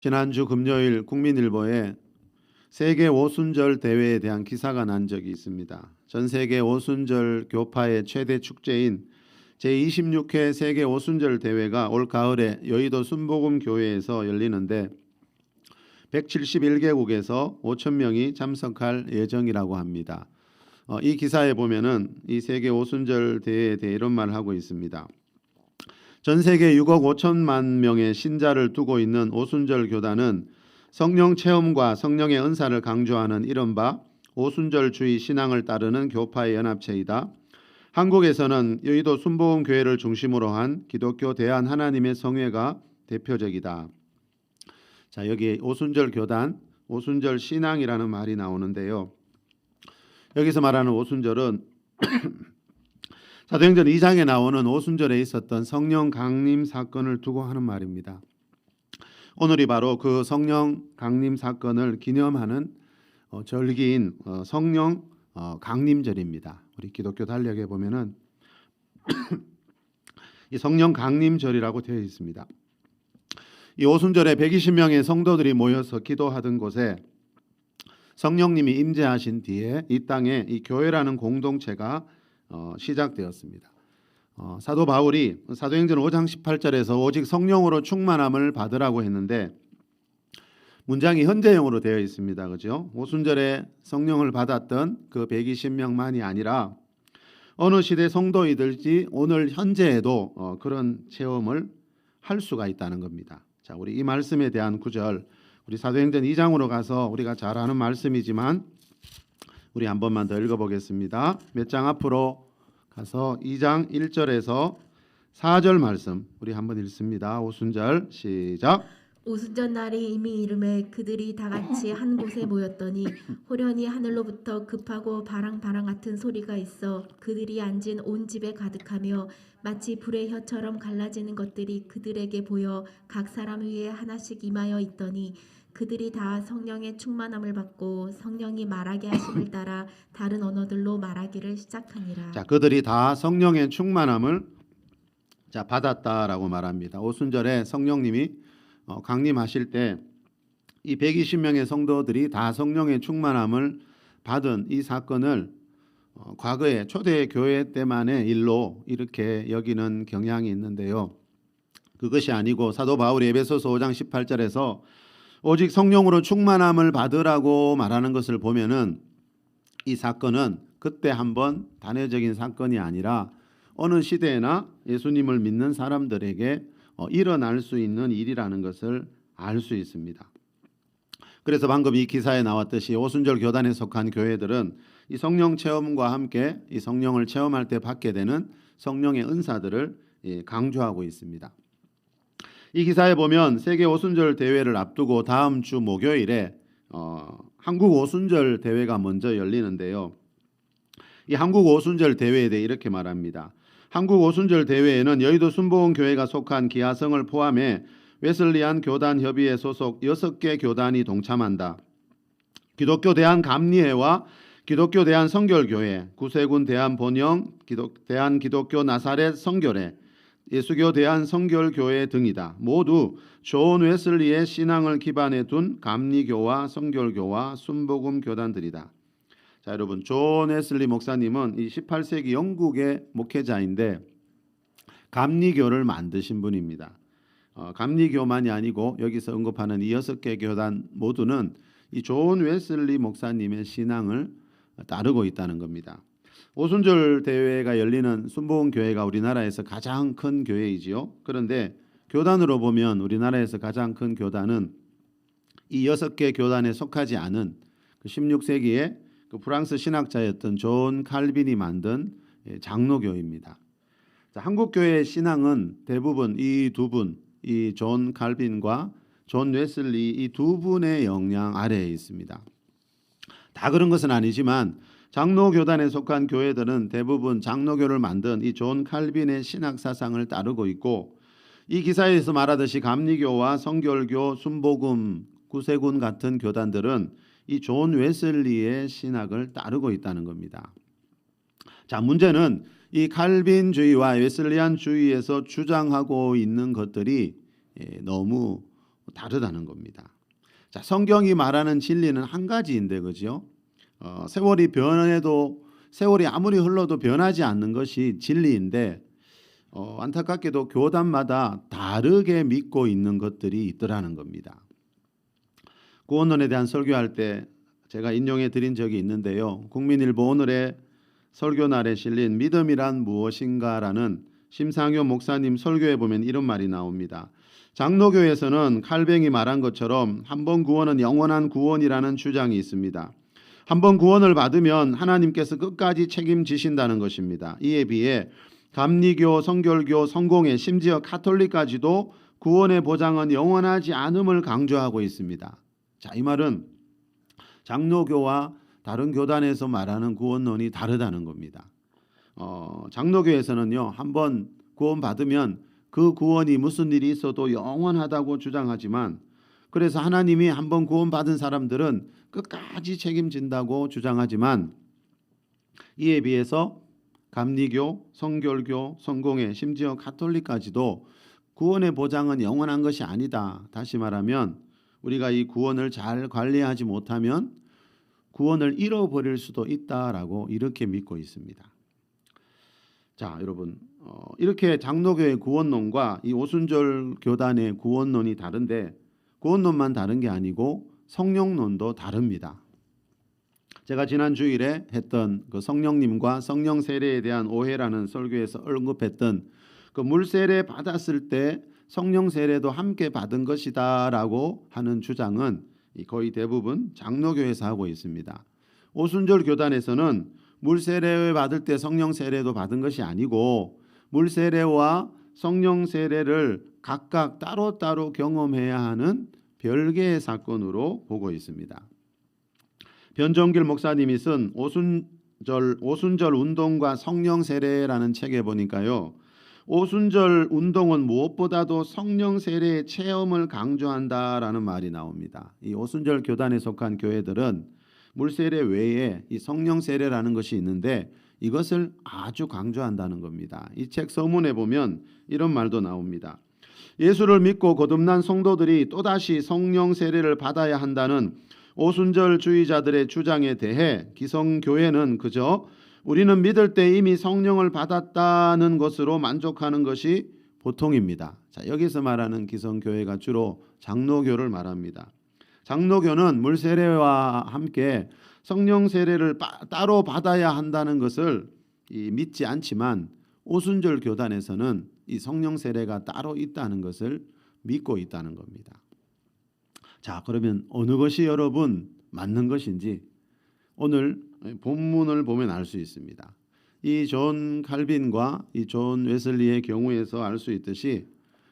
지난주 금요일 국민일보에 세계 오순절 대회에 대한 기사가 난 적이 있습니다. 전 세계 오순절 교파의 최대 축제인 제26회 세계 오순절 대회가 올 가을에 여의도 순복음교회에서 열리는데 171개국에서 5천 명이 참석할 예정이라고 합니다. 이 기사에 보면은 이 세계 오순절 대회에 대해 이런 말을 하고 있습니다. 전 세계 6억 5천만 명의 신자를 두고 있는 오순절 교단은 성령 체험과 성령의 은사를 강조하는 이른바 오순절주의 신앙을 따르는 교파의 연합체이다. 한국에서는 여의도 순복음교회를 중심으로 한 기독교 대한 하나님의 성회가 대표적이다. 자, 여기 오순절 교단, 오순절 신앙이라는 말이 나오는데요. 여기서 말하는 오순절은 사도행전 2장에 나오는 오순절에 있었던 성령 강림 사건을 두고 하는 말입니다. 오늘이 바로 그 성령 강림 사건을 기념하는 절기인 성령 강림절입니다. 우리 기독교 달력에 보면은 이 성령 강림절이라고 되어 있습니다. 이 오순절에 120명의 성도들이 모여서 기도하던 곳에 성령님이 임재하신 뒤에 이 땅에 이 교회라는 공동체가 시작되었습니다. 사도 바울이 사도행전 5장 18절에서 오직 성령으로 충만함을 받으라고 했는데 문장이 현재형으로 되어 있습니다. 그죠? 오순절에 성령을 받았던 그 120명만이 아니라 어느 시대 성도이든지 오늘 현재에도 그런 체험을 할 수가 있다는 겁니다. 자, 우리 이 말씀에 대한 구절, 우리 사도행전 2장으로 가서 우리가 잘 아는 말씀이지만 우리 한 번만 더 읽어보겠습니다. 몇 장 앞으로 가서 2장 1절에서 4절 말씀 우리 한번 읽습니다. 오순절 시작. 오순절 날이 이미 이름에 그들이 다 같이 한 곳에 모였더니 호련히 하늘로부터 급하고 바랑바랑 같은 소리가 있어 그들이 앉은 온 집에 가득하며 마치 불의 혀처럼 갈라지는 것들이 그들에게 보여 각 사람 위에 하나씩 임하여 있더니 그들이 다 성령의 충만함을 받고 성령이 말하게 하심을 따라 다른 언어들로 말하기를 시작하니라. 자, 그들이 다 성령의 충만함을 받았다라고 말합니다. 오순절에 성령님이 강림하실 때 이 120명의 성도들이 다 성령의 충만함을 받은 이 사건을 과거에 초대 교회 때만의 일로 이렇게 여기는 경향이 있는데요. 그것이 아니고 사도 바울이 에베소서 5장 18절에서 오직 성령으로 충만함을 받으라고 말하는 것을 보면은 이 사건은 그때 한번 단회적인 사건이 아니라 어느 시대에나 예수님을 믿는 사람들에게 일어날 수 있는 일이라는 것을 알 수 있습니다. 그래서 방금 이 기사에 나왔듯이 오순절 교단에 속한 교회들은 이 성령 체험과 함께 이 성령을 체험할 때 받게 되는 성령의 은사들을 강조하고 있습니다. 이 기사에 보면 세계 오순절 대회를 앞두고 다음 주 목요일에 한국 오순절 대회가 먼저 열리는데요. 이 한국 오순절 대회에 대해 이렇게 말합니다. 한국 오순절 대회에는 여의도 순복음교회가 속한 기아성을 포함해 웨슬리안 교단 협의회 소속 6개 교단이 동참한다. 기독교 대한 감리회와 기독교 대한 성결교회, 구세군 대한 본영, 대한 기독교 나사렛 성결회, 예수교 대한 성결교회 등이다. 모두 존 웨슬리의 신앙을 기반에 둔 감리교와 성결교와 순복음 교단들이다. 자, 여러분, 존 웨슬리 목사님은 이 18세기 영국의 목회자인데 감리교를 만드신 분입니다. 감리교만이 아니고 여기서 언급하는 이 6개 교단 모두는 이 존 웨슬리 목사님의 신앙을 따르고 있다는 겁니다. 오순절 대회가 열리는 순복음교회가 우리나라에서 가장 큰 교회이지요. 그런데 교단으로 보면 우리나라에서 가장 큰 교단은 이 6개 교단에 속하지 않은 16세기에 그 프랑스 신학자였던 존 칼빈이 만든 장로교입니다. 자, 한국 교회의 신앙은 대부분 이 두 분, 이 존 칼빈과 존 웨슬리 이 두 분의 영향 아래에 있습니다. 다 그런 것은 아니지만 장로교단에 속한 교회들은 대부분 장로교를 만든 이 존 칼빈의 신학 사상을 따르고 있고 이 기사에서 말하듯이 감리교와 성결교, 순복음, 구세군 같은 교단들은 이 존 웨슬리의 신학을 따르고 있다는 겁니다. 자, 문제는 이 칼빈주의와 웨슬리안주의에서 주장하고 있는 것들이 너무 다르다는 겁니다. 자, 성경이 말하는 진리는 한 가지인데, 그죠? 세월이 변해도 세월이 아무리 흘러도 변하지 않는 것이 진리인데 안타깝게도 교단마다 다르게 믿고 있는 것들이 있더라는 겁니다. 구원론에 대한 설교할 때 제가 인용해 드린 적이 있는데요. 국민일보 오늘의 설교날에 실린 믿음이란 무엇인가라는 심상효 목사님 설교에 보면 이런 말이 나옵니다. 장로교에서는 칼뱅이 말한 것처럼 한 번 구원은 영원한 구원이라는 주장이 있습니다. 한 번 구원을 받으면 하나님께서 끝까지 책임지신다는 것입니다. 이에 비해 감리교, 성결교, 성공회, 심지어 가톨릭까지도 구원의 보장은 영원하지 않음을 강조하고 있습니다. 자, 이 말은 장로교와 다른 교단에서 말하는 구원론이 다르다는 겁니다. 장로교에서는요, 한번 구원 받으면 그 구원이 무슨 일이 있어도 영원하다고 주장하지만, 그래서 하나님이 한번 구원 받은 사람들은 끝까지 책임진다고 주장하지만, 이에 비해서 감리교, 성결교, 성공회, 심지어 가톨릭까지도 구원의 보장은 영원한 것이 아니다. 다시 말하면 우리가 이 구원을 잘 관리하지 못하면 구원을 잃어버릴 수도 있다라고 이렇게 믿고 있습니다. 자, 여러분, 이렇게 장로교의 구원론과 이 오순절 교단의 구원론이 다른데, 구원론만 다른 게 아니고 성령론도 다릅니다. 제가 지난 주일에 했던 그 성령님과 성령 세례에 대한 오해라는 설교에서 언급했던 그 물 세례 받았을 때 성령 세례도 함께 받은 것이다라고 하는 주장은 거의 대부분 장로교에서 하고 있습니다. 오순절 교단에서는 물 세례 받을 때 성령 세례도 받은 것이 아니고 물 세례와 성령 세례를 각각 따로따로 경험해야 하는 별개의 사건으로 보고 있습니다. 변종길 목사님이 쓴 오순절 운동과 성령 세례라는 책에 보니까요, 오순절 운동은 무엇보다도 성령 세례의 체험을 강조한다라는 말이 나옵니다. 이 오순절 교단에 속한 교회들은 물 세례 외에 이 성령 세례라는 것이 있는데 이것을 아주 강조한다는 겁니다. 이 책 서문에 보면 이런 말도 나옵니다. 예수를 믿고 거듭난 성도들이 또다시 성령 세례를 받아야 한다는 오순절주의자들의 주장에 대해 기성교회는 그저 우리는 믿을 때 이미 성령을 받았다는 것으로 만족하는 것이 보통입니다. 자, 여기서 말하는 기성교회가 주로 장로교를 말합니다. 장로교는 물 세례와 함께 성령 세례를 따로 받아야 한다는 것을 믿지 않지만 오순절 교단에서는 이 성령 세례가 따로 있다는 것을 믿고 있다는 겁니다. 자, 그러면 어느 것이 여러분 맞는 것인지 오늘 본문을 보면 알 수 있습니다. 이 존 칼빈과 이 존 웨슬리의 경우에서 알 수 있듯이,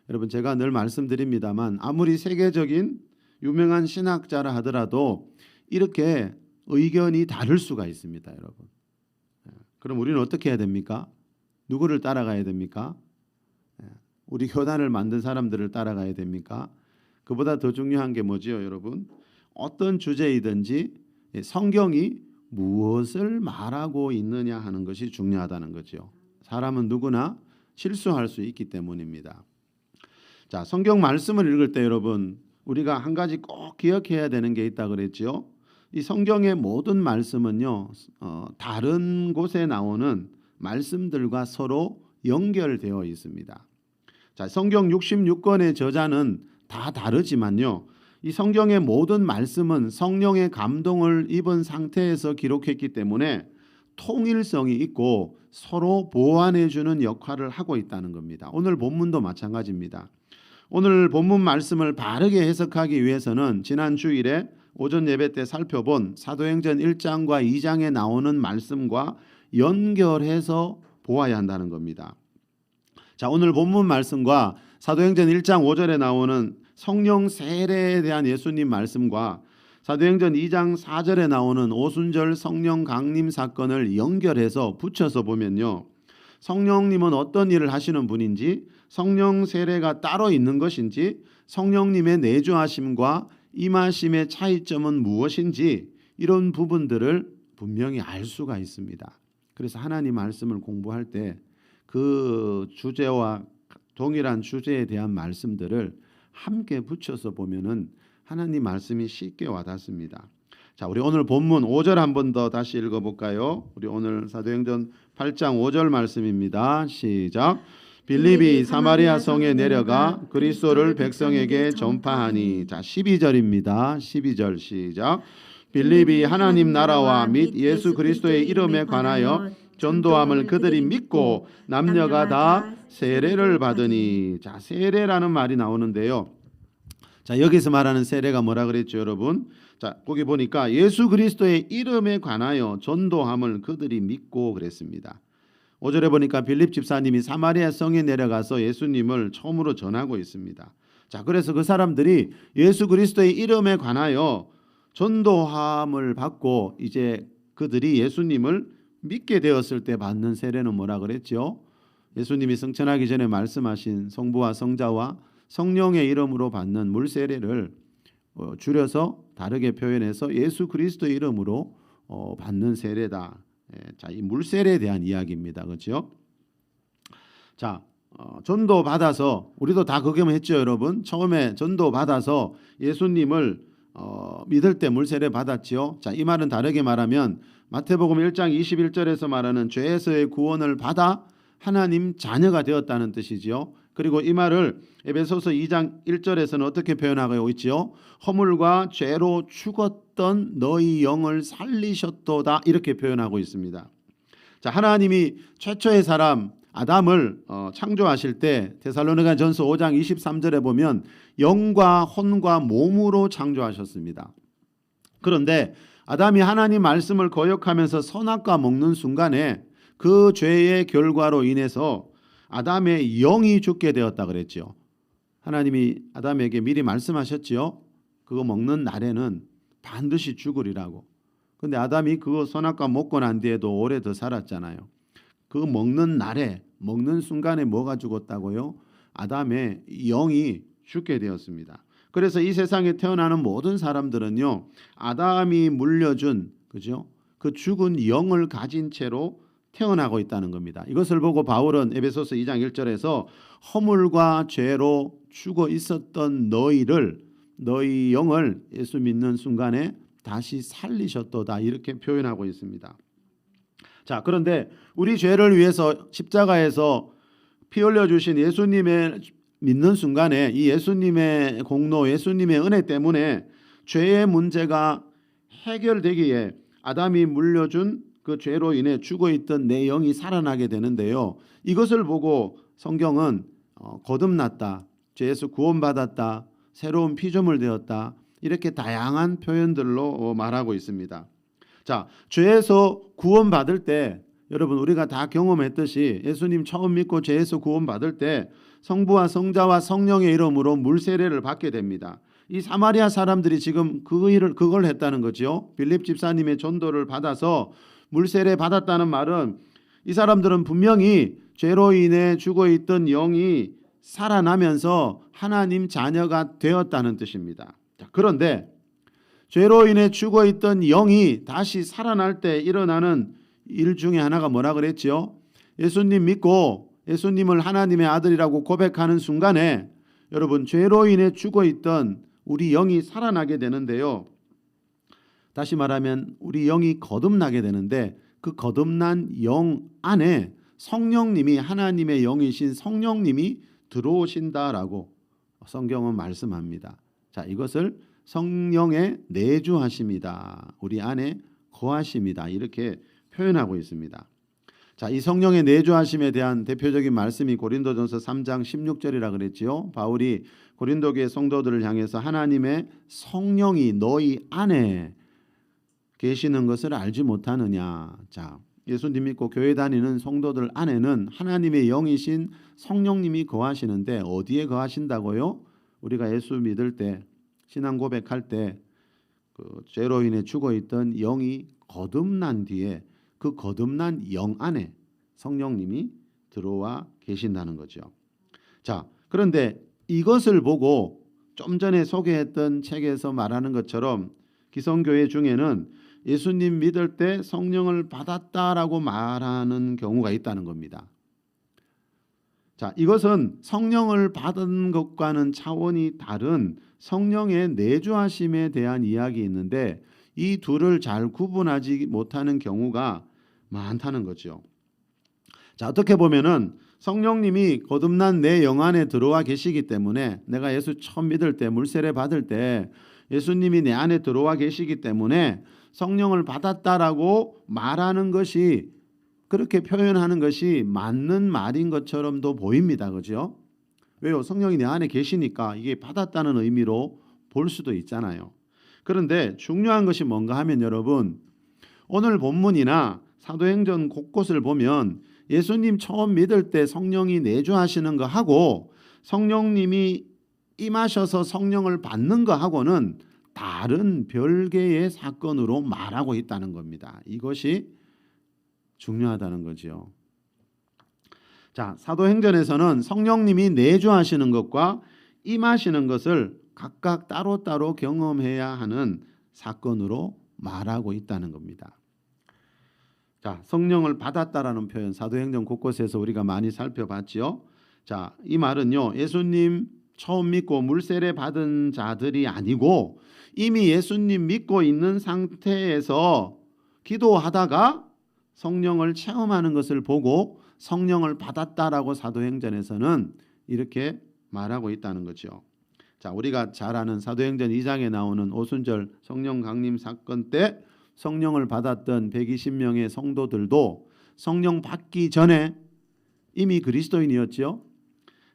여러분 제가 늘 말씀드립니다만 아무리 세계적인 유명한 신학자라 하더라도 이렇게 의견이 다를 수가 있습니다, 여러분. 그럼 우리는 어떻게 해야 됩니까? 누구를 따라가야 됩니까? 우리 교단을 만든 사람들을 따라가야 됩니까? 그보다 더 중요한 게 뭐지요, 여러분? 어떤 주제이든지 성경이 무엇을 말하고 있느냐 하는 것이 중요하다는 거죠. 사람은 누구나 실수할 수 있기 때문입니다. 자, 성경 말씀을 읽을 때 여러분 우리가 한 가지 꼭 기억해야 되는 게 있다 그랬죠. 이 성경의 모든 말씀은요, 다른 곳에 나오는 말씀들과 서로 연결되어 있습니다. 자, 성경 66권의 저자는 다 다르지만요, 이 성경의 모든 말씀은 성령의 감동을 입은 상태에서 기록했기 때문에 통일성이 있고 서로 보완해 주는 역할을 하고 있다는 겁니다. 오늘 본문도 마찬가지입니다. 오늘 본문 말씀을 바르게 해석하기 위해서는 지난 주일에 오전 예배 때 살펴본 사도행전 1장과 2장에 나오는 말씀과 연결해서 보아야 한다는 겁니다. 자, 오늘 본문 말씀과 사도행전 1장 5절에 나오는 성령 세례에 대한 예수님 말씀과 사도행전 2장 4절에 나오는 오순절 성령 강림 사건을 연결해서 붙여서 보면요, 성령님은 어떤 일을 하시는 분인지, 성령 세례가 따로 있는 것인지, 성령님의 내주하심과 임하심의 차이점은 무엇인지, 이런 부분들을 분명히 알 수가 있습니다. 그래서 하나님 말씀을 공부할 때 그 주제와 동일한 주제에 대한 말씀들을 함께 붙여서 보면은 하나님 말씀이 쉽게 와닿습니다. 자, 우리 오늘 본문 5절 한 번 더 다시 읽어볼까요? 우리 오늘 사도행전 8장 5절 말씀입니다. 시작. 빌립이 사마리아 성에 내려가 그리스도를 백성에게 전파하니. 자, 12절입니다. 12절 시작. 빌립이 하나님 나라와 및 예수 그리스도의 이름에 관하여 전도함을 그들이 믿고 남녀가 다 세례를 받으니. 자, 세례라는 말이 나오는데요. 자, 여기서 말하는 세례가 뭐라 그랬죠, 여러분? 자, 거기 보니까 예수 그리스도의 이름에 관하여 전도함을 그들이 믿고 그랬습니다. 5절에 보니까 빌립 집사님이 사마리아 성에 내려가서 예수님을 처음으로 전하고 있습니다. 자, 그래서 그 사람들이 예수 그리스도의 이름에 관하여 전도함을 받고 이제 그들이 예수님을 믿게 되었을 때 받는 세례는 뭐라 그랬죠? 예수님이 승천하기 전에 말씀하신 성부와 성자와 성령의 이름으로 받는 물세례를 줄여서 다르게 표현해서 예수 그리스도의 이름으로 받는 세례다. 자, 이 물세례에 대한 이야기입니다. 그렇죠? 자, 전도 받아서 우리도 다 경험했죠, 여러분. 처음에 전도 받아서 예수님을 믿을 때 물세례 받았지요. 자, 이 말은 다르게 말하면 마태복음 1장 21절에서 말하는 죄에서의 구원을 받아 하나님 자녀가 되었다는 뜻이지요. 그리고 이 말을 에베소서 2장 1절에서는 어떻게 표현하고 있지요? 허물과 죄로 죽었던 너희 영을 살리셨도다, 이렇게 표현하고 있습니다. 자, 하나님이 최초의 사람 아담을 창조하실 때 데살로니가전서 5장 23절에 보면 영과 혼과 몸으로 창조하셨습니다. 그런데 아담이 하나님 말씀을 거역하면서 선악과 먹는 순간에 그 죄의 결과로 인해서 아담의 영이 죽게 되었다 그랬죠. 하나님이 아담에게 미리 말씀하셨지요. 그거 먹는 날에는 반드시 죽으리라고. 근데 아담이 그거 선악과 먹고 난 뒤에도 오래 더 살았잖아요. 그거 먹는 날에, 먹는 순간에 뭐가 죽었다고요? 아담의 영이 죽게 되었습니다. 그래서 이 세상에 태어나는 모든 사람들은요, 아담이 물려준, 그죠? 그 죽은 영을 가진 채로 태어나고 있다는 겁니다. 이것을 보고 바울은 에베소서 2장 1절에서 허물과 죄로 죽어 있었던 너희 영을 예수 믿는 순간에 다시 살리셨도다, 이렇게 표현하고 있습니다. 자, 그런데 우리 죄를 위해서 십자가에서 피 흘려 주신 예수님의 믿는 순간에 이 예수님의 공로, 예수님의 은혜 때문에 죄의 문제가 해결되기에 아담이 물려준 그 죄로 인해 죽어있던 내 영이 살아나게 되는데요. 이것을 보고 성경은 거듭났다, 죄에서 구원받았다, 새로운 피조물 되었다, 이렇게 다양한 표현들로 말하고 있습니다. 자, 죄에서 구원받을 때 여러분 우리가 다 경험했듯이 예수님 처음 믿고 죄에서 구원받을 때 성부와 성자와 성령의 이름으로 물세례를 받게 됩니다. 이 사마리아 사람들이 지금 그걸 했다는 거죠. 빌립 집사님의 전도를 받아서 물세례 받았다는 말은 이 사람들은 분명히 죄로 인해 죽어있던 영이 살아나면서 하나님 자녀가 되었다는 뜻입니다. 자, 그런데 죄로 인해 죽어있던 영이 다시 살아날 때 일어나는 일 중에 하나가 뭐라 그랬죠? 예수님 믿고 예수님을 하나님의 아들이라고 고백하는 순간에 여러분 죄로 인해 죽어있던 우리 영이 살아나게 되는데요. 다시 말하면 우리 영이 거듭나게 되는데 그 거듭난 영 안에 성령님이, 하나님의 영이신 성령님이 들어오신다라고 성경은 말씀합니다. 자, 이것을 성령의 내주하심이다, 우리 안에 거하심이다, 이렇게 표현하고 있습니다. 자, 이 성령의 내주하심에 대한 대표적인 말씀이 고린도전서 3장 16절이라 그랬지요. 바울이 고린도교회 성도들을 향해서 하나님의 성령이 너희 안에 계시는 것을 알지 못하느냐. 자, 예수님 믿고 교회 다니는 성도들 안에는 하나님의 영이신 성령님이 거하시는데 어디에 거하신다고요? 우리가 예수 믿을 때, 신앙 고백할 때 그 죄로 인해 죽어있던 영이 거듭난 뒤에 그 거듭난 영 안에 성령님이 들어와 계신다는 거죠. 자, 그런데 이것을 보고 좀 전에 소개했던 책에서 말하는 것처럼 기성교회 중에는 예수님 믿을 때 성령을 받았다라고 말하는 경우가 있다는 겁니다. 자, 이것은 성령을 받은 것과는 차원이 다른 성령의 내주하심에 대한 이야기 있는데 이 둘을 잘 구분하지 못하는 경우가 많다는 거죠. 자, 어떻게 보면은 성령님이 거듭난 내 영 안에 들어와 계시기 때문에 내가 예수 처음 믿을 때 물세례 받을 때 예수님이 내 안에 들어와 계시기 때문에 성령을 받았다라고 말하는 것이 그렇게 표현하는 것이 맞는 말인 것처럼도 보입니다. 그죠? 왜요? 성령이 내 안에 계시니까 이게 받았다는 의미로 볼 수도 있잖아요. 그런데 중요한 것이 뭔가 하면 여러분 오늘 본문이나 사도행전 곳곳을 보면 예수님 처음 믿을 때 성령이 내주하시는 거 하고 성령님이 임하셔서 성령을 받는 거 하고는 다른 별개의 사건으로 말하고 있다는 겁니다. 이것이 중요하다는 거죠. 자, 사도행전에서는 성령님이 내주하시는 것과 임하시는 것을 각각 따로따로 경험해야 하는 사건으로 말하고 있다는 겁니다. 자, 성령을 받았다라는 표현 사도행전 곳곳에서 우리가 많이 살펴봤죠. 자, 이 말은요. 예수님 처음 믿고 물세례 받은 자들이 아니고 이미 예수님 믿고 있는 상태에서 기도하다가 성령을 체험하는 것을 보고 성령을 받았다라고 사도행전에서는 이렇게 말하고 있다는 거죠. 자, 우리가 잘 아는 사도행전 2장에 나오는 오순절 성령 강림 사건 때 성령을 받았던 120명의 성도들도 성령 받기 전에 이미 그리스도인이었죠.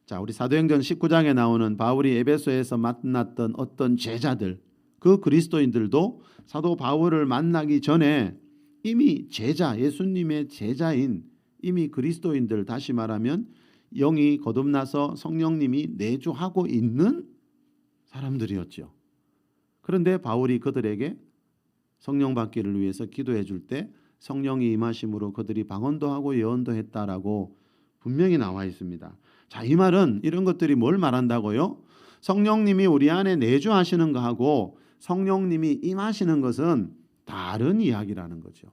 자, 우리 사도행전 19장에 나오는 바울이 에베소에서 만났던 어떤 제자들, 그 그리스도인들도 사도 바울을 만나기 전에 이미 제자, 예수님의 제자인 이미 그리스도인들, 다시 말하면 영이 거듭나서 성령님이 내주하고 있는 사람들이었죠. 그런데 바울이 그들에게 성령 받기를 위해서 기도해 줄 때 성령이 임하심으로 그들이 방언도 하고 예언도 했다라고 분명히 나와 있습니다. 자, 이 말은 이런 것들이 뭘 말한다고요? 성령님이 우리 안에 내주하시는 것하고 성령님이 임하시는 것은 다른 이야기라는 거죠.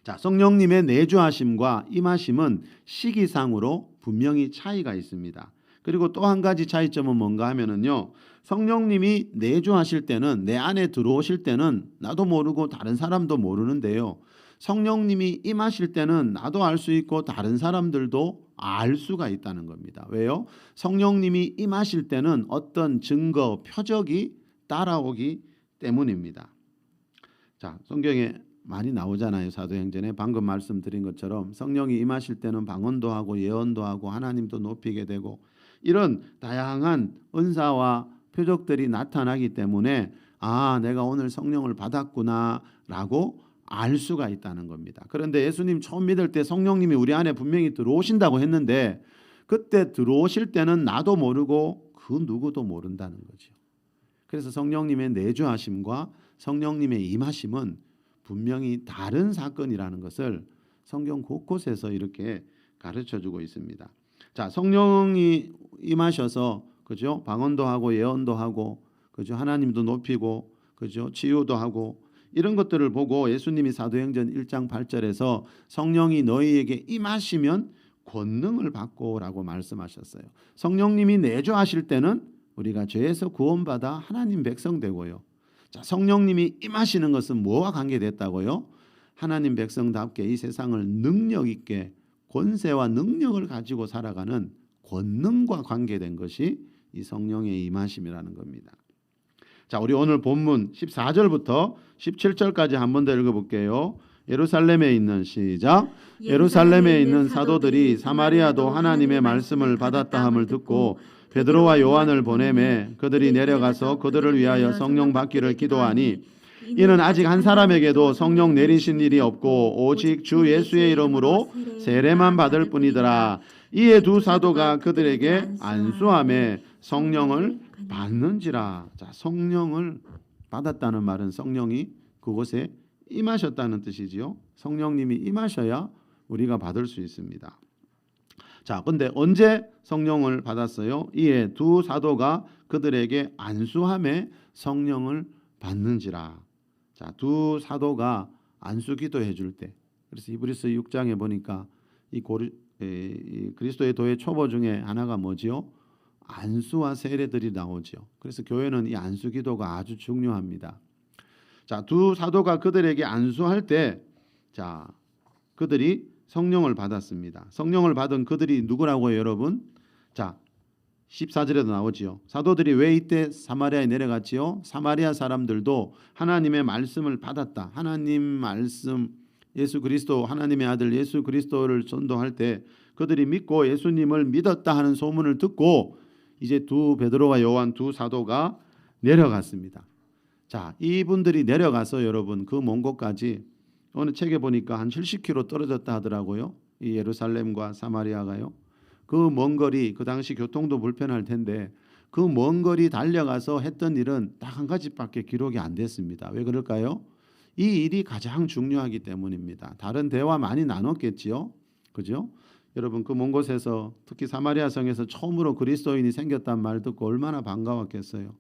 자, 성령님의 내주하심과 임하심은 시기상으로 분명히 차이가 있습니다. 그리고 또 한 가지 차이점은 뭔가 하면은요. 성령님이 내주하실 때는 내 안에 들어오실 때는 나도 모르고 다른 사람도 모르는데요. 성령님이 임하실 때는 나도 알 수 있고 다른 사람들도 알 수가 있다는 겁니다. 왜요? 성령님이 임하실 때는 어떤 증거, 표적이 따라오기 때문입니다. 자, 성경에 많이 나오잖아요. 사도행전에 방금 말씀드린 것처럼 성령이 임하실 때는 방언도 하고 예언도 하고 하나님도 높이게 되고 이런 다양한 은사와 표적들이 나타나기 때문에 아, 내가 오늘 성령을 받았구나라고 알 수가 있다는 겁니다. 그런데 예수님 처음 믿을 때 성령님이 우리 안에 분명히 들어오신다고 했는데 그때 들어오실 때는 나도 모르고 그 누구도 모른다는 거죠. 그래서 성령님의 내주하심과 성령님의 임하심은 분명히 다른 사건이라는 것을 성경 곳곳에서 이렇게 가르쳐주고 있습니다. 자, 성령이 임하셔서 그죠? 방언도 하고 예언도 하고 그죠? 하나님도 높이고 그죠? 치유도 하고 이런 것들을 보고 예수님이 사도행전 1장 8절에서 성령이 너희에게 임하시면 권능을 받고라고 말씀하셨어요. 성령님이 내주하실 때는 우리가 죄에서 구원받아 하나님 백성 되고요. 자, 성령님이 임하시는 것은 뭐와 관계됐다고요? 하나님 백성답게 이 세상을 능력 있게 권세와 능력을 가지고 살아가는 권능과 관계된 것이 이 성령의 임하심이라는 겁니다. 자, 우리 오늘 본문 14절부터 17절까지 한 번 더 읽어볼게요. 예루살렘에 있는 시작. 예루살렘에 있는 사도들이 사마리아도 하나님의 말씀을 받았다 함을 듣고 베드로와 요한을 보내매 그들이 내려가서 그들을 위하여 성령 받기를 기도하니 이는 아직 한 사람에게도 성령 내리신 일이 없고 오직 주 예수의 이름으로 세례만 받을 뿐이더라. 이에 두 사도가 그들에게 안수하며 성령을 받는지라. 자, 성령을 받았다는 말은 성령이 그곳에 임하셨다는 뜻이지요. 성령님이 임하셔야 우리가 받을 수 있습니다. 자, 근데 언제 성령을 받았어요? 이에 두 사도가 그들에게 안수함에 성령을 받는지라. 자, 두 사도가 안수 기도해 줄 때. 그래서 히브리서 6장에 보니까 이 이 그리스도의 도의 초보 중에 하나가 뭐지요? 안수와 세례들이 나오죠. 그래서 교회는 이 안수 기도가 아주 중요합니다. 자, 두 사도가 그들에게 안수할 때, 자, 그들이 성령을 받았습니다. 성령을 받은 그들이 누구라고요, 여러분? 자, 14절에도 나오지요. 사도들이 왜 이때 사마리아에 내려갔지요? 사마리아 사람들도 하나님의 말씀을 받았다. 하나님 말씀, 예수 그리스도, 하나님의 아들 예수 그리스도를 전도할 때 그들이 믿고 예수님을 믿었다 하는 소문을 듣고 이제 두 베드로와 요한 두 사도가 내려갔습니다. 자, 이분들이 내려가서 여러분 그 먼 곳까지 어느 책에 보니까 한 70km 떨어졌다 하더라고요. 이 예루살렘과 사마리아가요. 그 먼 거리, 그 당시 교통도 불편할 텐데 그 먼 거리 달려가서 했던 일은 딱 한 가지밖에 기록이 안 됐습니다. 왜 그럴까요? 이 일이 가장 중요하기 때문입니다. 다른 대화 많이 나눴겠지요. 그죠? 여러분 그 먼 곳에서 특히 사마리아 성에서 처음으로 그리스도인이 생겼단 말 듣고 얼마나 반가웠겠어요.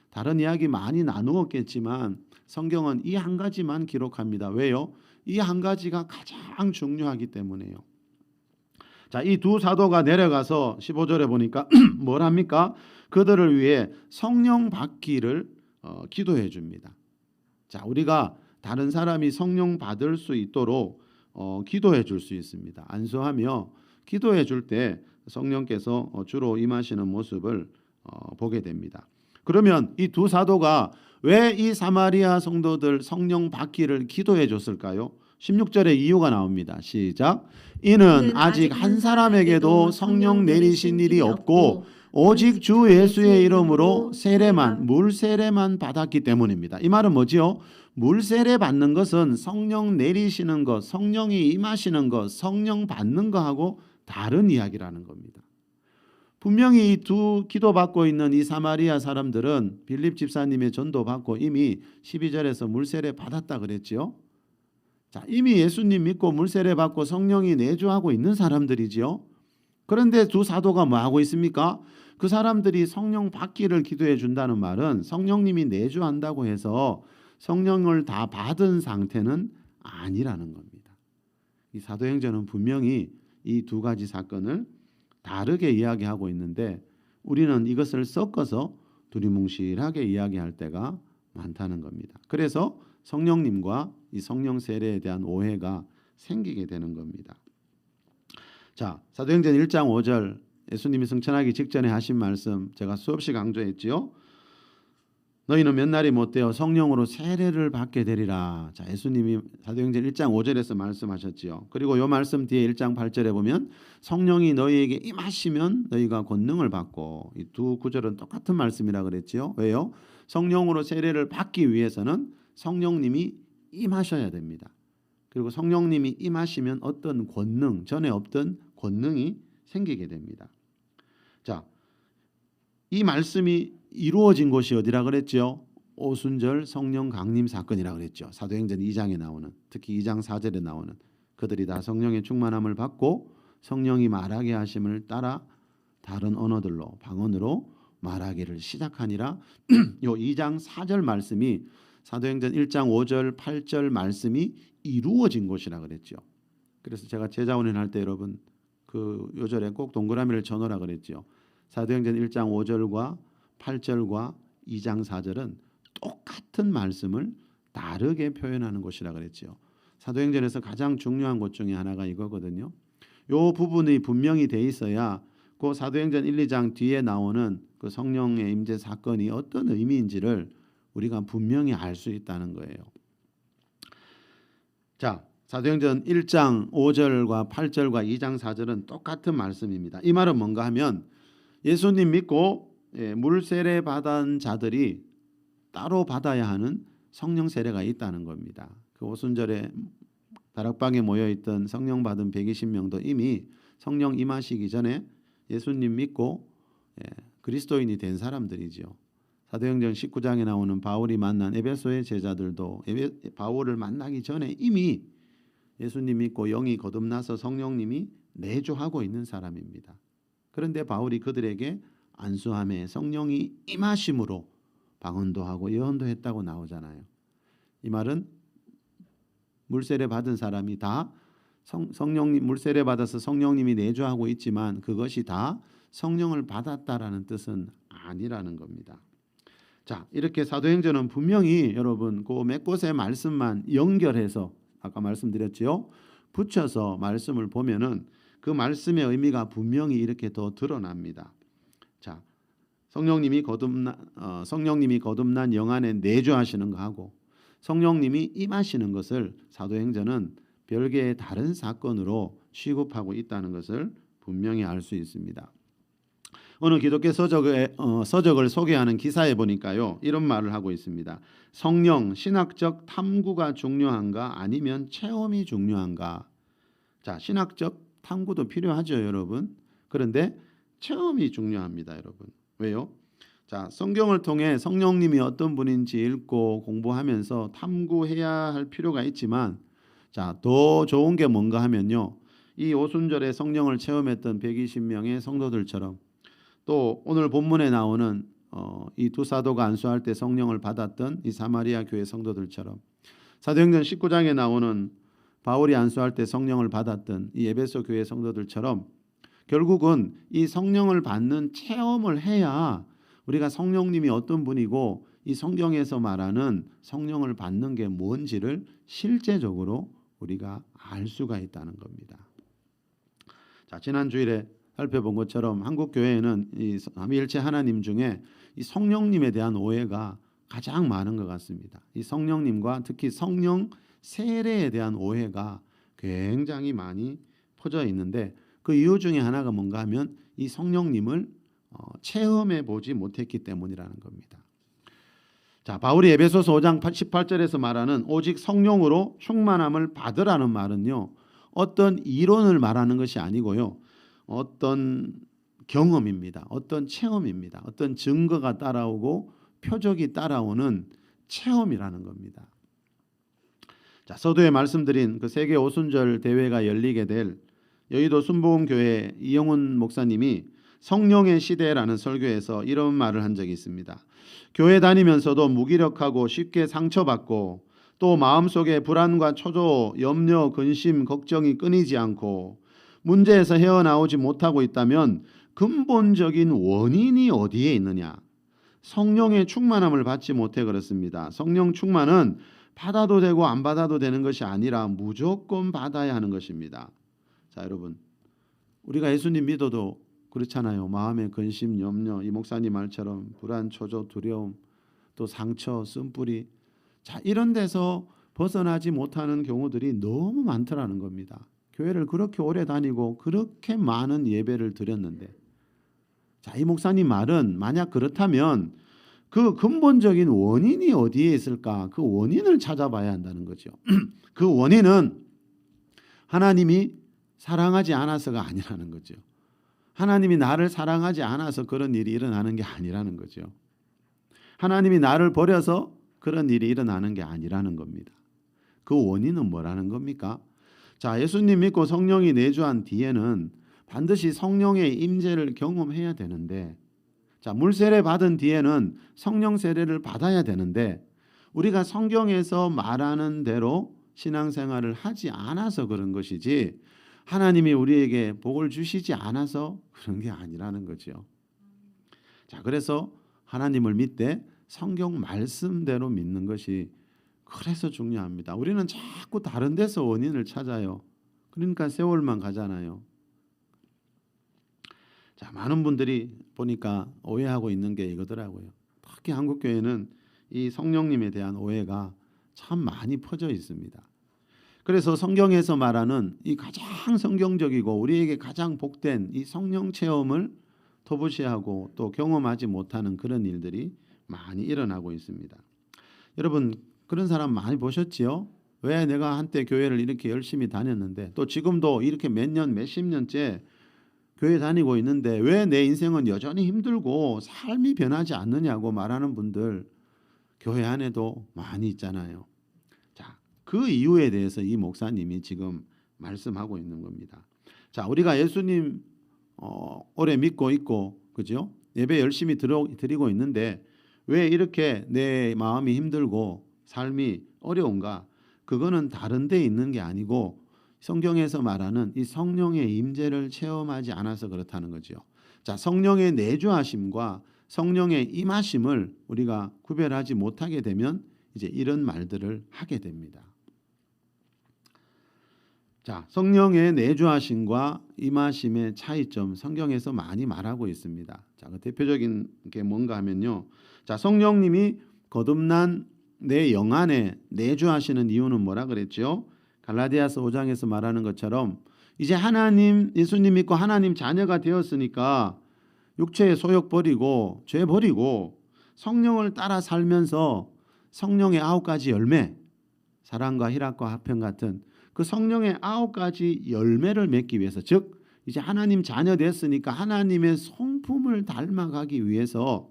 다른 이야기 많이 나누었겠지만 성경은 이 한 가지만 기록합니다. 왜요? 이 한 가지가 가장 중요하기 때문에요. 자, 이 두 사도가 내려가서 15절에 보니까 뭘 합니까? 그들을 위해 성령 받기를 기도해 줍니다. 자, 우리가 다른 사람이 성령 받을 수 있도록 기도해 줄 수 있습니다. 안수하며 기도해 줄 때 성령께서 주로 임하시는 모습을 보게 됩니다. 그러면 이 두 사도가 왜 이 사마리아 성도들 성령 받기를 기도해 줬을까요? 16절에 이유가 나옵니다. 시작. 이는 아직 한 사람에게도 성령 내리신 일이 없고 오직 주 예수의 이름으로 세례만, 물 세례만 받았기 때문입니다. 이 말은 뭐지요? 물 세례 받는 것은 성령 내리시는 것, 성령이 임하시는 것, 성령 받는 것하고 다른 이야기라는 겁니다. 분명히 이 두 기도받고 있는 이 사마리아 사람들은 빌립 집사님의 전도받고 이미 12절에서 물세례 받았다 그랬지요. 자, 이미 예수님 믿고 물세례 받고 성령이 내주하고 있는 사람들이지요. 그런데 두 사도가 뭐 하고 있습니까? 그 사람들이 성령 받기를 기도해 준다는 말은 성령님이 내주한다고 해서 성령을 다 받은 상태는 아니라는 겁니다. 이 사도행전은 분명히 이 두 가지 사건을 다르게 이야기하고 있는데 우리는 이것을 섞어서 두리뭉실하게 이야기할 때가 많다는 겁니다. 그래서 성령님과 이 성령 세례에 대한 오해가 생기게 되는 겁니다. 자, 사도행전 1장 5절 예수님이 승천하기 직전에 하신 말씀 제가 수없이 강조했지요. 너희는 몇 날이 못되어 성령으로 세례를 받게 되리라. 자, 예수님이 사도행전 1장 5절에서 말씀하셨지요. 그리고 이 말씀 뒤에 1장 8절에 보면 성령이 너희에게 임하시면 너희가 권능을 받고, 이 두 구절은 똑같은 말씀이라 그랬지요. 왜요? 성령으로 세례를 받기 위해서는 성령님이 임하셔야 됩니다. 그리고 성령님이 임하시면 어떤 권능, 전에 없던 권능이 생기게 됩니다. 자, 이 말씀이 이루어진 곳이 어디라 그랬죠? 오순절 성령 강림 사건이라 그랬죠. 사도행전 2장에 나오는, 특히 2장 4절에 나오는 그들이 다 성령의 충만함을 받고 성령이 말하게 하심을 따라 다른 언어들로 방언으로 말하기를 시작하니라. 요 2장 4절 말씀이 사도행전 1장 5절 8절 말씀이 이루어진 곳이라 그랬죠. 그래서 제가 제자훈련 할 때 여러분 그 요절에 꼭 동그라미를 쳐놓으라 그랬죠. 사도행전 1장 5절과 8절과 2장 4절은 똑같은 말씀을 다르게 표현하는 곳이라 그랬죠. 사도행전에서 가장 중요한 곳 중에 하나가 이거거든요. 요 부분이 분명히 돼 있어야 그 사도행전 1, 2장 뒤에 나오는 그 성령의 임재 사건이 어떤 의미인지를 우리가 분명히 알 수 있다는 거예요. 자, 사도행전 1장 5절과 8절과 2장 4절은 똑같은 말씀입니다. 이 말은 뭔가 하면 예수님 믿고 물 세례 받은 자들이 따로 받아야 하는 성령 세례가 있다는 겁니다. 그 오순절에 다락방에 모여 있던 성령 받은 120명도 이미 성령 임하시기 전에 예수님 믿고 그리스도인이 된 사람들이지요. 사도행전 19장에 나오는 바울이 만난 에베소의 제자들도 바울을 만나기 전에 이미 예수님 믿고 영이 거듭나서 성령님이 내주하고 있는 사람입니다. 그런데 바울이 그들에게 안수함에 성령이 임하심으로 방언도 하고 예언도 했다고 나오잖아요. 이 말은 물세례 받은 사람이 다 성령님 물세례 받아서 성령님이 내주하고 있지만 그것이 다 성령을 받았다라는 뜻은 아니라는 겁니다. 자, 이렇게 사도행전은 분명히 여러분 그 몇 곳의 말씀만 연결해서 아까 말씀드렸지요. 붙여서 말씀을 보면은 그 말씀의 의미가 분명히 이렇게 더 드러납니다. 자, 성령님이 거듭난 영 안에 내주하시는 거하고 성령님이 임하시는 것을 사도행전은 별개의 다른 사건으로 취급하고 있다는 것을 분명히 알 수 있습니다. 어느 기독교 서적을 소개하는 기사에 보니까요, 이런 말을 하고 있습니다. 성령, 신학적 탐구가 중요한가 아니면 체험이 중요한가? 자, 신학적 탐구도 필요하죠, 여러분. 그런데 체험이 중요합니다, 여러분. 왜요? 자, 성경을 통해 성령님이 어떤 분인지 읽고 공부하면서 탐구해야 할 필요가 있지만, 자, 더 좋은 게 뭔가 하면요, 이 오순절에 성령을 체험했던 120명의 성도들처럼 또 오늘 본문에 나오는 이 두 사도가 안수할 때 성령을 받았던 이 사마리아 교회 성도들처럼 사도행전 19장에 나오는 바울이 안수할 때 성령을 받았던 이 에베소 교회 성도들처럼 결국은 이 성령을 받는 체험을 해야 우리가 성령님이 어떤 분이고 이 성경에서 말하는 성령을 받는 게 뭔지를 실제적으로 우리가 알 수가 있다는 겁니다. 자, 지난 주일에 살펴본 것처럼 한국 교회에는 이 삼위일체 하나님 중에 이 성령님에 대한 오해가 가장 많은 것 같습니다. 이 성령님과 특히 성령 세례에 대한 오해가 굉장히 많이 퍼져 있는데 그 이유 중에 하나가 뭔가 하면 이 성령님을 체험해 보지 못했기 때문이라는 겁니다. 자, 바울이 에베소서 5장 18절에서 말하는 오직 성령으로 충만함을 받으라는 말은요, 어떤 이론을 말하는 것이 아니고요, 어떤 경험입니다. 어떤 체험입니다. 어떤 증거가 따라오고 표적이 따라오는 체험이라는 겁니다. 자, 서두에 말씀드린 그 세계 오순절 대회가 열리게 될 여의도 순복음교회 이영훈 목사님이 성령의 시대라는 설교에서 이런 말을 한 적이 있습니다. 교회 다니면서도 무기력하고 쉽게 상처받고 또 마음속에 불안과 초조, 염려, 근심, 걱정이 끊이지 않고 문제에서 헤어나오지 못하고 있다면 근본적인 원인이 어디에 있느냐? 성령의 충만함을 받지 못해 그렇습니다. 성령 충만은 받아도 되고 안 받아도 되는 것이 아니라 무조건 받아야 하는 것입니다. 자, 여러분, 우리가 예수님 믿어도 그렇잖아요. 마음의 근심, 염려, 이 목사님 말처럼 불안, 초조, 두려움, 또 상처, 쓴뿌리, 자, 이런 데서 벗어나지 못하는 경우들이 너무 많더라는 겁니다. 교회를 그렇게 오래 다니고 그렇게 많은 예배를 드렸는데, 자, 이 목사님 말은 만약 그렇다면 그 근본적인 원인이 어디에 있을까? 그 원인을 찾아봐야 한다는 거죠. 그 원인은 하나님이 사랑하지 않아서가 아니라는 거죠. 하나님이 나를 사랑하지 않아서 그런 일이 일어나는 게 아니라는 거죠. 하나님이 나를 버려서 그런 일이 일어나는 게 아니라는 겁니다. 그 원인은 뭐라는 겁니까? 자, 예수님 믿고 성령이 내주한 뒤에는 반드시 성령의 임재를 경험해야 되는데, 자, 물세례 받은 뒤에는 성령 세례를 받아야 되는데 우리가 성경에서 말하는 대로 신앙생활을 하지 않아서 그런 것이지 하나님이 우리에게 복을 주시지 않아서 그런 게 아니라는 거죠. 자, 그래서 하나님을 믿되 성경 말씀대로 믿는 것이 그래서 중요합니다. 우리는 자꾸 다른 데서 원인을 찾아요. 그러니까 세월만 가잖아요. 자, 많은 분들이 보니까 오해하고 있는 게 이거더라고요. 특히 한국 교회는 이 성령님에 대한 오해가 참 많이 퍼져 있습니다. 그래서 성경에서 말하는 이 가장 성경적이고 우리에게 가장 복된 이 성령 체험을 터부시하고 또 경험하지 못하는 그런 일들이 많이 일어나고 있습니다. 여러분, 그런 사람 많이 보셨지요? 왜 내가 한때 교회를 이렇게 열심히 다녔는데 또 지금도 이렇게 몇 년, 몇십 년째 교회 다니고 있는데 왜 내 인생은 여전히 힘들고 삶이 변하지 않느냐고 말하는 분들 교회 안에도 많이 있잖아요. 자, 그 이유에 대해서 이 목사님이 지금 말씀하고 있는 겁니다. 자, 우리가 예수님 오래 믿고 있고, 그죠? 예배 열심히 드리고 있는데 왜 이렇게 내 마음이 힘들고 삶이 어려운가? 그거는 다른 데 있는 게 아니고 성경에서 말하는 이 성령의 임재를 체험하지 않아서 그렇다는 거죠. 자, 성령의 내주하심과 성령의 임하심을 우리가 구별하지 못하게 되면 이제 이런 말들을 하게 됩니다. 자, 성령의 내주하심과 임하심의 차이점 성경에서 많이 말하고 있습니다. 자, 그 대표적인 게 뭔가 하면요. 자, 성령님이 거듭난 내 영 안에 내주하시는 이유는 뭐라 그랬죠? 갈라디아서 5장에서 말하는 것처럼 이제 하나님, 예수님 믿고 하나님 자녀가 되었으니까 육체의 소욕 버리고 죄 버리고 성령을 따라 살면서 성령의 9가지 열매, 사랑과 희락과 화평 같은 그 성령의 9가지 열매를 맺기 위해서, 즉 이제 하나님 자녀 됐으니까 하나님의 성품을 닮아가기 위해서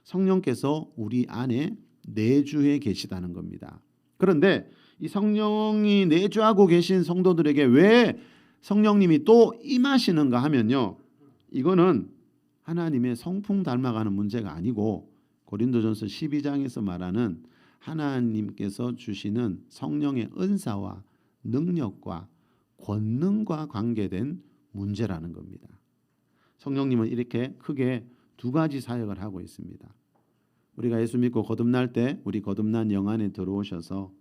성령께서 우리 안에 내주해 계시다는 겁니다. 그런데 이 성령이 내주하고 계신 성도들에게 왜 성령님이 또 임하시는가 하면요, 이거는 하나님의 성품 닮아가는 문제가 아니고 고린도전서 12장에서 말하는 하나님께서 주시는 성령의 은사와 능력과 권능과 관계된 문제라는 겁니다. 성령님은 이렇게 크게 2가지 사역을 하고 있습니다. 우리가 예수 믿고 거듭날 때 우리 거듭난 영 안에 들어오셔서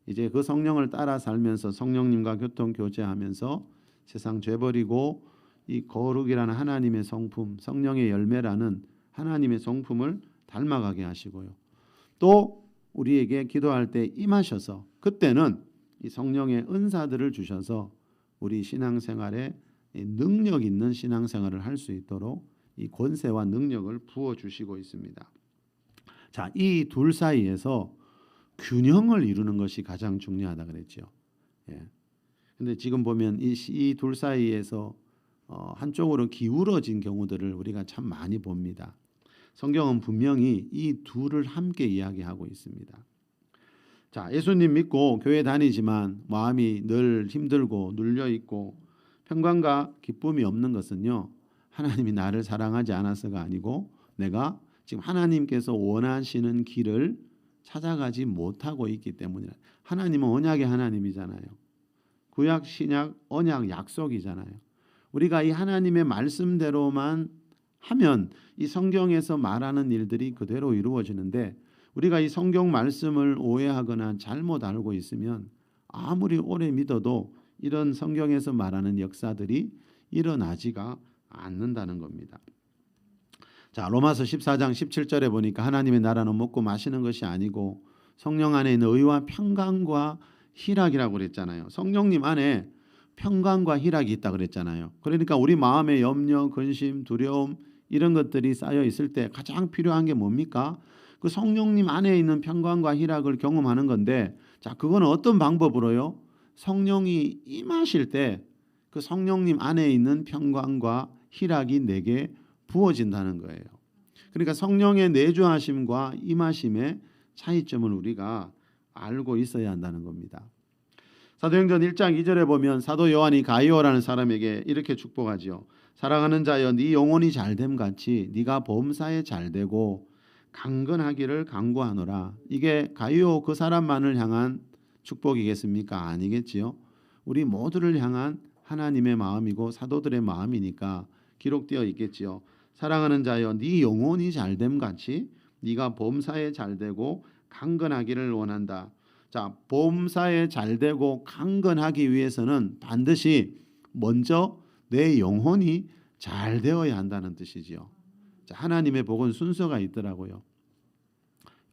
이제 그 성령을 따라 살면서 성령님과 교통 교제하면서 세상 죄 버리고 이 거룩이라는 하나님의 성품, 성령의 열매라는 하나님의 성품을 닮아가게 하시고요. 또 우리에게 기도할 때 임하셔서 그때는 이 성령의 은사들을 주셔서 우리 신앙생활에 능력 있는 신앙생활을 할 수 있도록 이 권세와 능력을 부어 주시고 있습니다. 자, 이 둘 사이에서 균형을 이루는 것이 가장 중요하다 그랬죠. 예. 근데 지금 보면 이 둘 사이에서 한쪽으로 기울어진 경우들을 우리가 참 많이 봅니다. 성경은 분명히 이 둘을 함께 이야기하고 있습니다. 자, 예수님 믿고 교회 다니지만 마음이 늘 힘들고 눌려 있고 평강과 기쁨이 없는 것은요, 하나님이 나를 사랑하지 않아서가 아니고 내가 지금 하나님께서 원하시는 길을 찾아가지 못하고 있기 때문이라. 하나님은 언약의 하나님이잖아요. 구약, 신약, 언약, 약속이잖아요. 우리가 이 하나님의 말씀대로만 하면 이 성경에서 말하는 일들이 그대로 이루어지는데, 우리가 이 성경 말씀을 오해하거나 잘못 알고 있으면 아무리 오래 믿어도 이런 성경에서 말하는 역사들이 일어나지가 않는다는 겁니다. 자, 로마서 14장 17절에 보니까 하나님의 나라는 먹고 마시는 것이 아니고 성령 안에 있는 의와 평강과 희락이라고 그랬잖아요. 성령님 안에 평강과 희락이 있다 그랬잖아요. 그러니까 우리 마음에 염려, 근심, 두려움 이런 것들이 쌓여 있을 때 가장 필요한 게 뭡니까? 그 성령님 안에 있는 평강과 희락을 경험하는 건데, 자, 그거는 어떤 방법으로요? 성령이 임하실 때 그 성령님 안에 있는 평강과 희락이 내게 부어진다는 거예요. 그러니까 성령의 내주하심과 임하심의 차이점을 우리가 알고 있어야 한다는 겁니다. 사도행전 1장 2절에 보면 사도 요한이 가이오라는 사람에게 이렇게 축복하지요. 사랑하는 자여, 네 영혼이 잘됨 같이 네가 범사에 잘되고 강건하기를 간구하노라. 이게 가이오 그 사람만을 향한 축복이겠습니까? 아니겠지요. 우리 모두를 향한 하나님의 마음이고 사도들의 마음이니까 기록되어 있겠지요. 사랑하는 자여, 네 영혼이 잘됨 같이 네가 범사에 잘되고 강건하기를 원한다. 자, 범사에 잘되고 강건하기 위해서는 반드시 먼저 내 영혼이 잘 되어야 한다는 뜻이지요. 자, 하나님의 복은 순서가 있더라고요.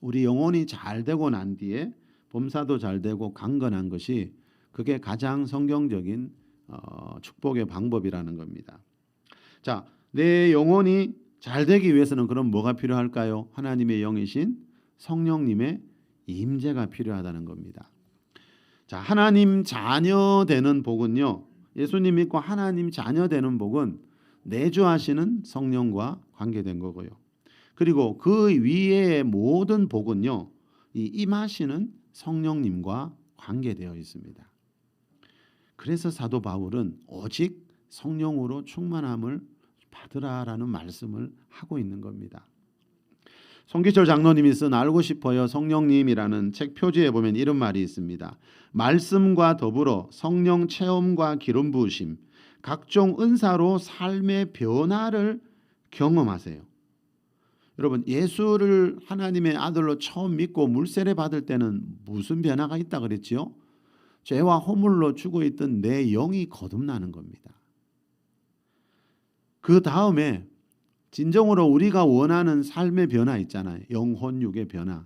우리 영혼이 잘 되고 난 뒤에 범사도 잘 되고 강건한 것이 그게 가장 성경적인 축복의 방법이라는 겁니다. 자, 내 영혼이 잘 되기 위해서는 그럼 뭐가 필요할까요? 하나님의 영이신 성령님의 임재가 필요하다는 겁니다. 자, 하나님 자녀 되는 복은요, 예수님 믿고 하나님 자녀 되는 복은 내주하시는 성령과 관계된 거고요. 그리고 그 위에 모든 복은요, 이 임하시는 성령님과 관계되어 있습니다. 그래서 사도 바울은 오직 성령으로 충만함을 받으라라는 말씀을 하고 있는 겁니다. 송기철 장로님이 쓴 알고 싶어요 성령님이라는 책 표지에 보면 이런 말이 있습니다. 말씀과 더불어 성령 체험과 기름 부으심, 각종 은사로 삶의 변화를 경험하세요. 여러분, 예수를 하나님의 아들로 처음 믿고 물세례 받을 때는 무슨 변화가 있다 그랬지요? 죄와 허물로 죽어 있던 내 영이 거듭나는 겁니다. 그 다음에 진정으로 우리가 원하는 삶의 변화 있잖아요. 영혼 육의 변화.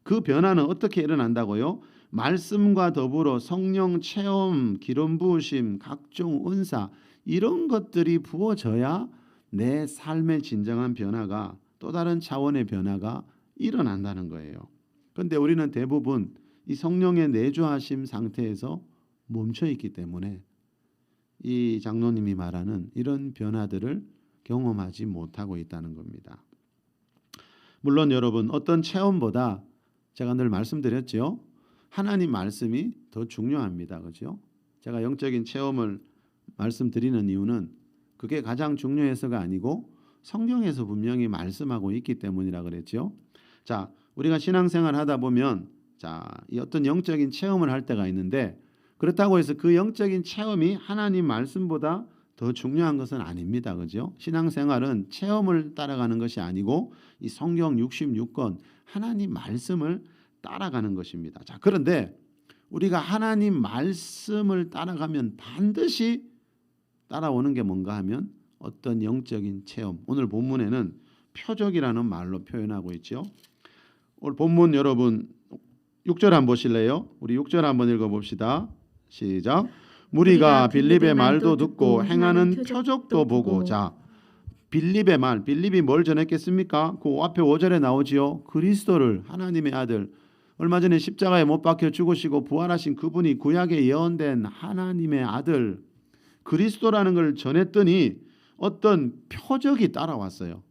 그 변화는 어떻게 일어난다고요? 말씀과 더불어 성령 체험, 기름 부으심, 각종 은사 이런 것들이 부어져야 내 삶의 진정한 변화가, 또 다른 차원의 변화가 일어난다는 거예요. 그런데 우리는 대부분 이 성령의 내주하심 상태에서 멈춰 있기 때문에 이 장로님이 말하는 이런 변화들을 경험하지 못하고 있다는 겁니다. 물론 여러분, 어떤 체험보다 제가 늘 말씀드렸죠. 하나님 말씀이 더 중요합니다. 그렇죠? 제가 영적인 체험을 말씀드리는 이유는 그게 가장 중요해서가 아니고 성경에서 분명히 말씀하고 있기 때문이라 그랬죠. 자, 우리가 신앙생활 하다 보면 이 어떤 영적인 체험을 할 때가 있는데, 그렇다고 해서 그 영적인 체험이 하나님 말씀보다 더 중요한 것은 아닙니다. 그죠? 신앙생활은 체험을 따라가는 것이 아니고 이 성경 66권 하나님 말씀을 따라가는 것입니다. 자, 그런데 우리가 하나님 말씀을 따라가면 반드시 따라오는 게 뭔가 하면 어떤 영적인 체험. 오늘 본문에는 표적이라는 말로 표현하고 있죠. 오늘 본문 여러분 6절 한번 보실래요? 우리 6절 한번 읽어봅시다. 시작. 무리가 빌립의 말도 듣고 행하는 표적도 보고. 자, 빌립의 말, 빌립이 뭘 전했겠습니까? 그 앞에 5절에 나오지요. 그리스도를, 하나님의 아들, 얼마 전에 십자가에 못 박혀 죽으시고 부활하신 그분이 구약에 예언된 하나님의 아들 그리스도라는 걸 전했더니 어떤 표적이 따라왔어요.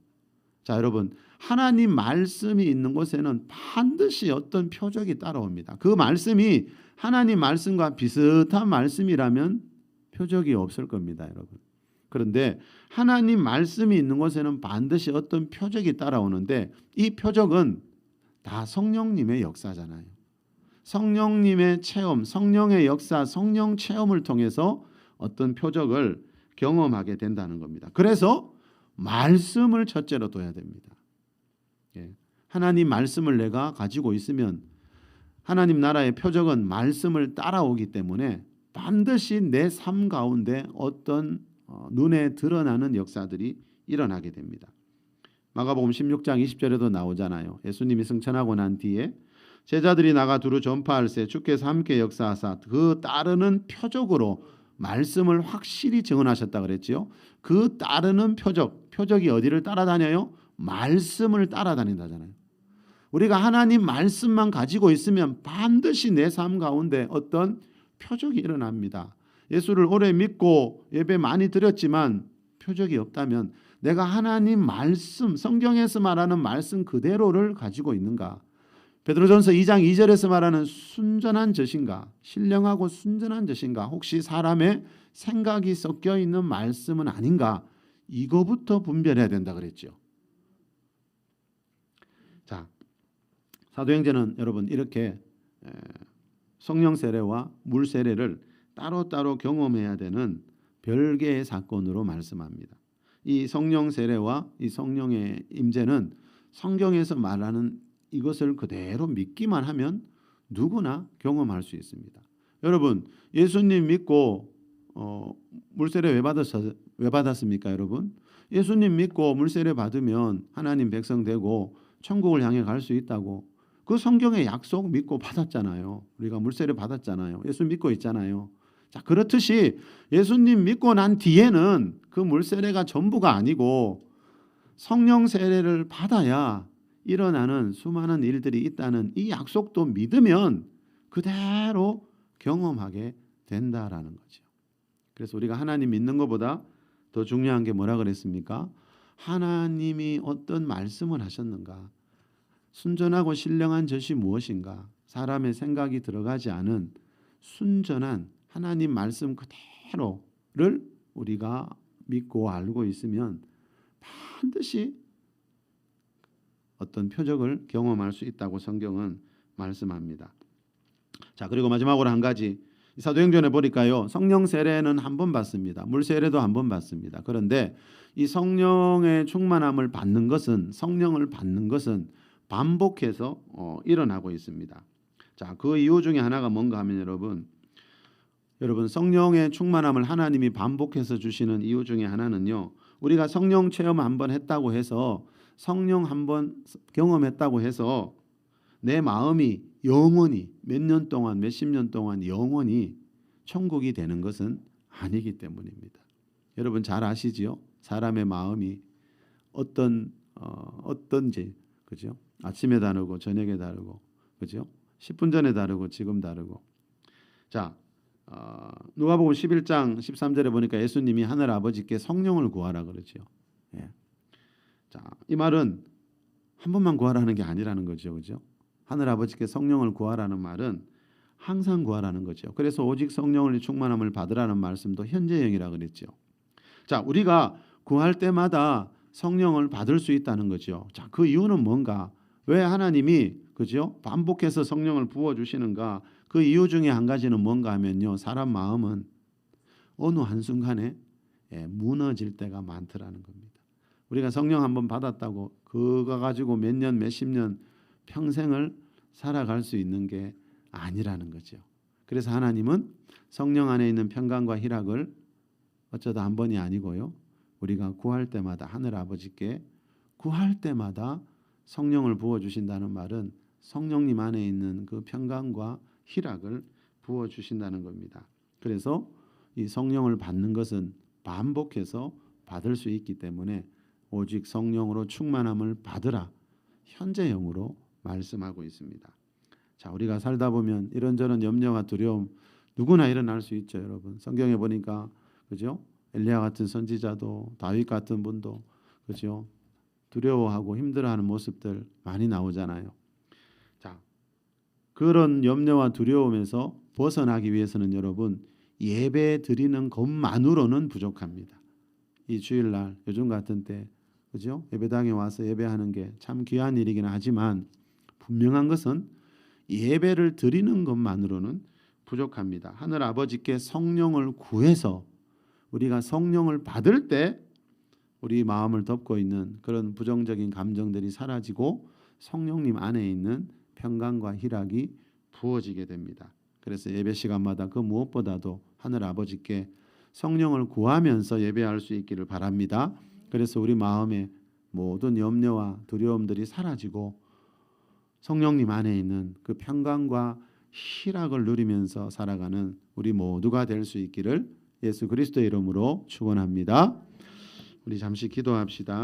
자, 여러분, 하나님 말씀이 있는 곳에는 반드시 어떤 표적이 따라옵니다. 그 말씀이 하나님 말씀과 비슷한 말씀이라면 표적이 없을 겁니다, 여러분. 그런데 하나님 말씀이 있는 곳에는 반드시 어떤 표적이 따라오는데, 이 표적은 다 성령님의 역사잖아요. 성령님의 체험, 성령의 역사, 성령 체험을 통해서 어떤 표적을 경험하게 된다는 겁니다. 그래서 말씀을 첫째로 둬야 됩니다. 하나님 말씀을 내가 가지고 있으면 하나님 나라의 표적은 말씀을 따라오기 때문에 반드시 내 삶 가운데 어떤 눈에 드러나는 역사들이 일어나게 됩니다. 마가복음 16장 20절에도 나오잖아요. 예수님이 승천하고 난 뒤에 제자들이 나가 두루 전파할세 주께서 함께 역사하사 그 따르는 표적으로 말씀을 확실히 증언하셨다 그랬지요. 그 따르는 표적이 어디를 따라다녀요? 말씀을 따라다닌다잖아요. 우리가 하나님 말씀만 가지고 있으면 반드시 내 삶 가운데 어떤 표적이 일어납니다. 예수를 오래 믿고 예배 많이 드렸지만 표적이 없다면 내가 하나님 말씀, 성경에서 말하는 말씀 그대로를 가지고 있는가? 베드로전서 2장 2절에서 말하는 순전한 젖인가? 신령하고 순전한 젖인가? 혹시 사람의 생각이 섞여 있는 말씀은 아닌가? 이거부터 분별해야 된다 그랬죠. 자, 사도행전은 여러분 이렇게 성령 세례와 물 세례를 따로따로 경험해야 되는 별개의 사건으로 말씀합니다. 이 성령 세례와 이 성령의 임재는 성경에서 말하는 이것을 그대로 믿기만 하면 누구나 경험할 수 있습니다. 여러분, 예수님 믿고 물세례 왜 받았습니까, 여러분? 예수님 믿고 물세례 받으면 하나님 백성 되고 천국을 향해 갈 수 있다고 그 성경의 약속 믿고 받았잖아요. 우리가 물세례 받았잖아요. 예수 믿고 있잖아요. 자, 그렇듯이 예수님 믿고 난 뒤에는 그 물세례가 전부가 아니고 성령 세례를 받아야 일어나는 수많은 일들이 있다는 이 약속도 믿으면 그대로 경험하게 된다라는 거죠. 그래서 우리가 하나님 믿는 것보다 더 중요한 게 뭐라 그랬습니까? 하나님이 어떤 말씀을 하셨는가? 순전하고 신령한 젖이 무엇인가? 사람의 생각이 들어가지 않은 순전한 하나님 말씀 그대로를 우리가 믿고 알고 있으면 반드시 어떤 표적을 경험할 수 있다고 성경은 말씀합니다. 자, 그리고 마지막으로 한 가지, 사도행전에 보니까요, 성령 세례는 한 번 받습니다. 물 세례도 한 번 받습니다. 그런데 이 성령의 충만함을 받는 것은, 성령을 받는 것은 반복해서 일어나고 있습니다. 자, 그 이유 중에 하나가 뭔가 하면 여러분 성령의 충만함을 하나님이 반복해서 주시는 이유 중에 하나는요, 우리가 성령 체험 한번 했다고 해서, 성령 한번 경험했다고 해서 내 마음이 영원히 몇 년 동안, 몇십 년 동안 영원히 천국이 되는 것은 아니기 때문입니다. 여러분 잘 아시지요? 사람의 마음이 어떤지, 그죠? 아침에 다르고 저녁에 다르고, 그죠? 10분 전에 다르고 지금 다르고. 자, 누가복음 11장 13절에 보니까 예수님이 하늘 아버지께 성령을 구하라 그러죠. 예. 자, 이 말은 한 번만 구하라는 게 아니라는 거죠, 그죠? 하늘 아버지께 성령을 구하라는 말은 항상 구하라는 거죠. 그래서 오직 성령을 충만함을 받으라는 말씀도 현재형이라 그랬죠. 자, 우리가 구할 때마다 성령을 받을 수 있다는 거죠. 자, 그 이유는 뭔가? 왜 하나님이, 그죠? 반복해서 성령을 부어 주시는가? 그 이유 중에 한 가지는 뭔가 하면요, 사람 마음은 어느 한순간에 무너질 때가 많더라는 겁니다. 우리가 성령 한번 받았다고 그거 가지고 몇 년, 몇십 년 평생을 살아갈 수 있는 게 아니라는 거죠. 그래서 하나님은 성령 안에 있는 평강과 희락을 어쩌다 한 번이 아니고요, 우리가 구할 때마다, 하늘 아버지께 구할 때마다 성령을 부어주신다는 말은 성령님 안에 있는 그 평강과 희락을 부어주신다는 겁니다. 그래서 이 성령을 받는 것은 반복해서 받을 수 있기 때문에 오직 성령으로 충만함을 받으라, 현재형으로 말씀하고 있습니다. 자, 우리가 살다 보면 이런저런 염려와 두려움 누구나 일어날 수 있죠, 여러분. 성경에 보니까, 그죠? 엘리야 같은 선지자도, 다윗 같은 분도, 그죠? 두려워하고 힘들어하는 모습들 많이 나오잖아요. 자, 그런 염려와 두려움에서 벗어나기 위해서는 여러분, 예배 드리는 것만으로는 부족합니다. 이 주일날 요즘 같은 때, 그죠? 예배당에 와서 예배하는 게 참 귀한 일이긴 하지만 분명한 것은 예배를 드리는 것만으로는 부족합니다. 하늘 아버지께 성령을 구해서 우리가 성령을 받을 때 우리 마음을 덮고 있는 그런 부정적인 감정들이 사라지고 성령님 안에 있는 평강과 희락이 부어지게 됩니다. 그래서 예배 시간마다 그 무엇보다도 하늘 아버지께 성령을 구하면서 예배할 수 있기를 바랍니다. 그래서 우리 마음의 모든 염려와 두려움들이 사라지고 성령님 안에 있는 그 평강과 희락을 누리면서 살아가는 우리 모두가 될 수 있기를 예수 그리스도의 이름으로 축원합니다. 우리 잠시 기도합시다.